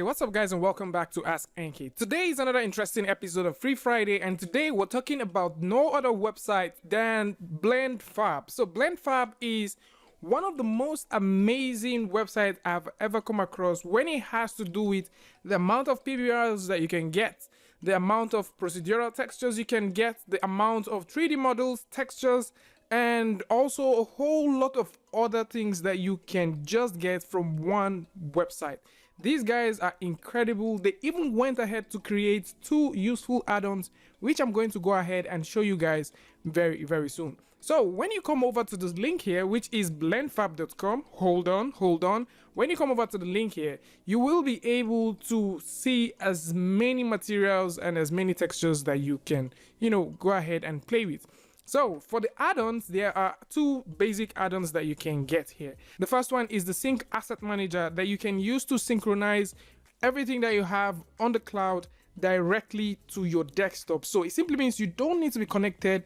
What's up guys and welcome back to askNK. Today is another interesting episode of Free Friday, and today we're talking about no other website than BlendFab. So BlendFab is one of the most amazing websites I've ever come across when it has to do with the amount of PBRs that you can get, the amount of procedural textures you can get, the amount of 3D models, textures, and also a whole lot of other things that you can just get from one website. These guys are incredible. They even went ahead to create two useful add-ons, which I'm going to go ahead and show you guys very soon. So when you come over to this link here, which is blendfab.com, hold on. When you come over to the link here, you will be able to see as many materials and as many textures that you can, go ahead and play with. So for the add-ons, there are two basic add-ons that you can get here. The first one is the Sync Asset Manager that you can use to synchronize everything that you have on the cloud directly to your desktop. So it simply means you don't need to be connected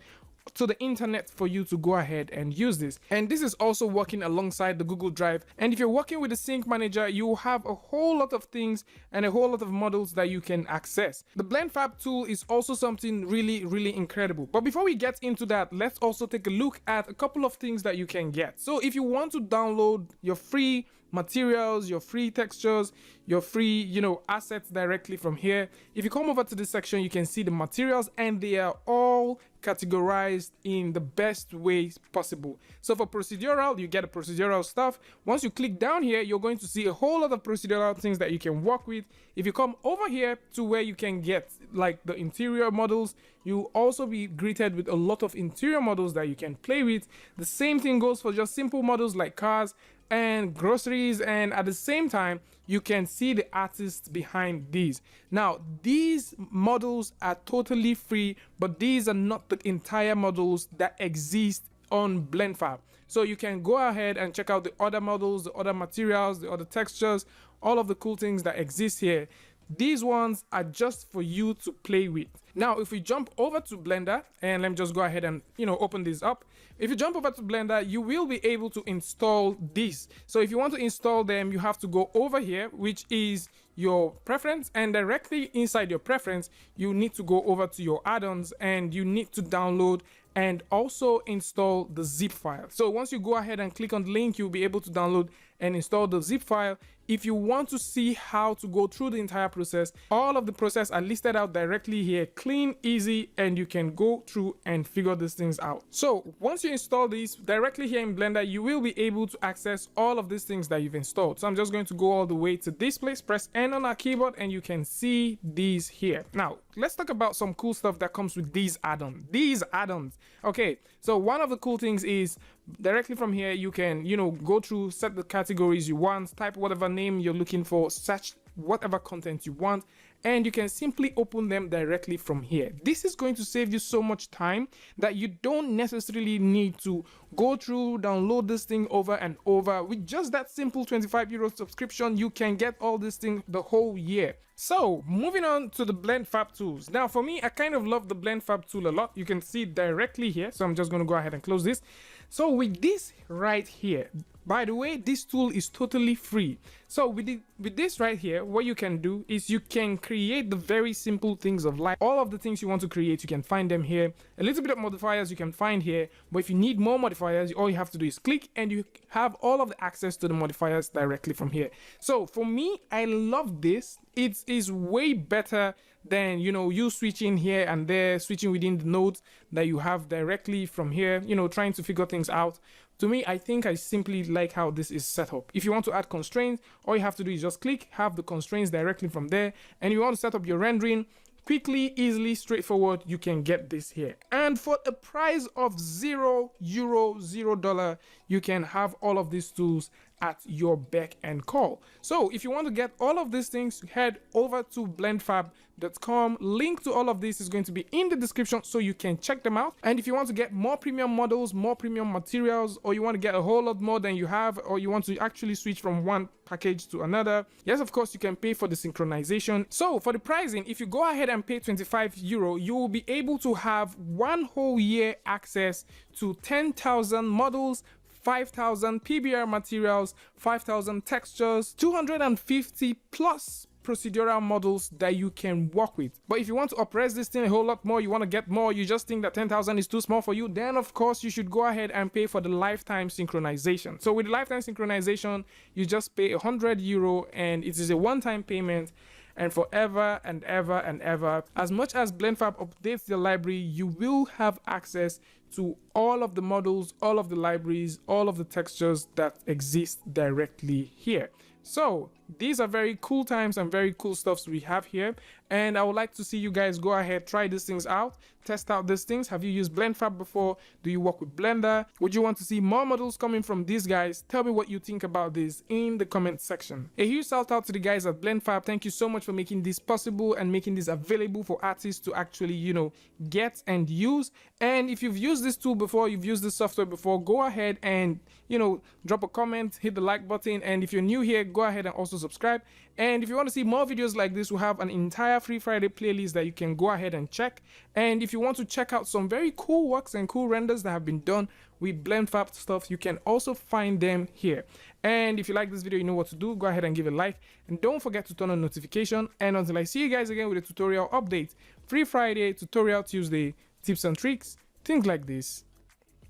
to the internet for you to go ahead and use this. And this is also working alongside the Google Drive. And if you're working with the Sync Manager, you have a whole lot of things and a whole lot of models that you can access. The BlendFab tool is also something really incredible. But before we get into that, let's also take a look at a couple of things that you can get. So if you want to download your free materials, your free textures, your free, assets directly from here, if you come over to this section, you can see the materials and they are all categorized in the best ways possible. So for procedural, you get a procedural stuff. Once you click down here, you're going to see a whole lot of procedural things that you can work with. If you come over here to where you can get like the interior models, you'll also be greeted with a lot of interior models that you can play with. The same thing goes for just simple models like cars and groceries, and at the same time you can see the artists behind these. Now these models are totally free, but these are not the entire models that exist on BlendFab. So you can go ahead and check out the other models, the other materials, the other textures, all of the cool things that exist here. These ones are just for you to play with. Now if we jump over to Blender, and let me just go ahead and open this up. If you jump over to Blender, you will be able to install this. So if you want to install them, you have to go over here, which is your preference, and directly inside your preference you need to go over to your add-ons and you need to download and also install the zip file. So once you go ahead and click on the link, you'll be able to download and install the zip file. If you want to see how to go through the entire process, all of the process are listed out directly here, clean, easy, and you can go through and figure these things out. So once you install these directly here in Blender, you will be able to access all of these things that you've installed. So I'm just going to go all the way to this place, press N on our keyboard, and you can see these here. Now let's talk about some cool stuff that comes with these add-ons. Okay, so one of the cool things is directly from here you can go through, set the categories you want, type whatever name you're looking for, search whatever content you want, and you can simply open them directly from here. This is going to save you so much time that you don't necessarily need to go through, download this thing over and over. With just that simple €25 subscription, you can get all this thing the whole year. So moving on to the BlendFab tools. Now for me, I kind of love the BlendFab tool a lot. You can see it directly here, so I'm just going to go ahead and close this. So with this right here, by the way, this tool is totally free. So with this right here, what you can do is you can create the very simple things of life. All of the things you want to create, you can find them here. A little bit of modifiers you can find here, but if you need more modifiers, all you have to do is click and you have all of the access to the modifiers directly from here. So for me, I love this. It is way better than you switching here and there, switching within the nodes that you have directly from here, trying to figure things out. To me, I think I simply like how this is set up. If you want to add constraints, all you have to do is just click, have the constraints directly from there, and you want to set up your rendering quickly, easily, straightforward, you can get this here. And for a price of €0, $0, you can have all of these tools at your beck and call. So if you want to get all of these things, head over to blendfab.com. Link to all of this is going to be in the description so you can check them out. And if you want to get more premium models, more premium materials, or you want to get a whole lot more than you have, or you want to actually switch from one package to another, yes, of course, you can pay for the synchronization. So for the pricing, if you go ahead and pay €25, you will be able to have one whole year access to 10,000 models, 5,000 PBR materials, 5,000 textures, 250 plus procedural models that you can work with. But if you want to oppress this thing a whole lot more, you want to get more, you just think that 10,000 is too small for you, then of course you should go ahead and pay for the lifetime synchronization. So with the lifetime synchronization, you just pay €100 and it is a one-time payment, and forever and ever and ever. As much as BlendFab updates the library, you will have access to all of the models, all of the libraries, all of the textures that exist directly here. So these are very cool times and very cool stuffs we have here, and I would like to see you guys go ahead, try these things out, test out these things. Have you used BlendFab before? Do you work with Blender? Would you want to see more models coming from these guys? Tell me what you think about this in the comment section. A huge shout out to the guys at BlendFab. Thank you so much for making this possible and making this available for artists to actually, you know, get and use. And if you've used this tool before, you've used this software before, go ahead and, you know, drop a comment, hit the like button, and if you're new here, go ahead and also subscribe. And if you want to see more videos like this, we have an entire Free Friday playlist that you can go ahead and check. And if you want to check out some very cool works and cool renders that have been done with BlendFab stuff, you can also find them here. And if you like this video, you know what to do. Go ahead and give a like, and don't forget to turn on notification. And until I see you guys again with a tutorial update, Free Friday, Tutorial Tuesday, tips and tricks, things like this.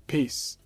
Peace.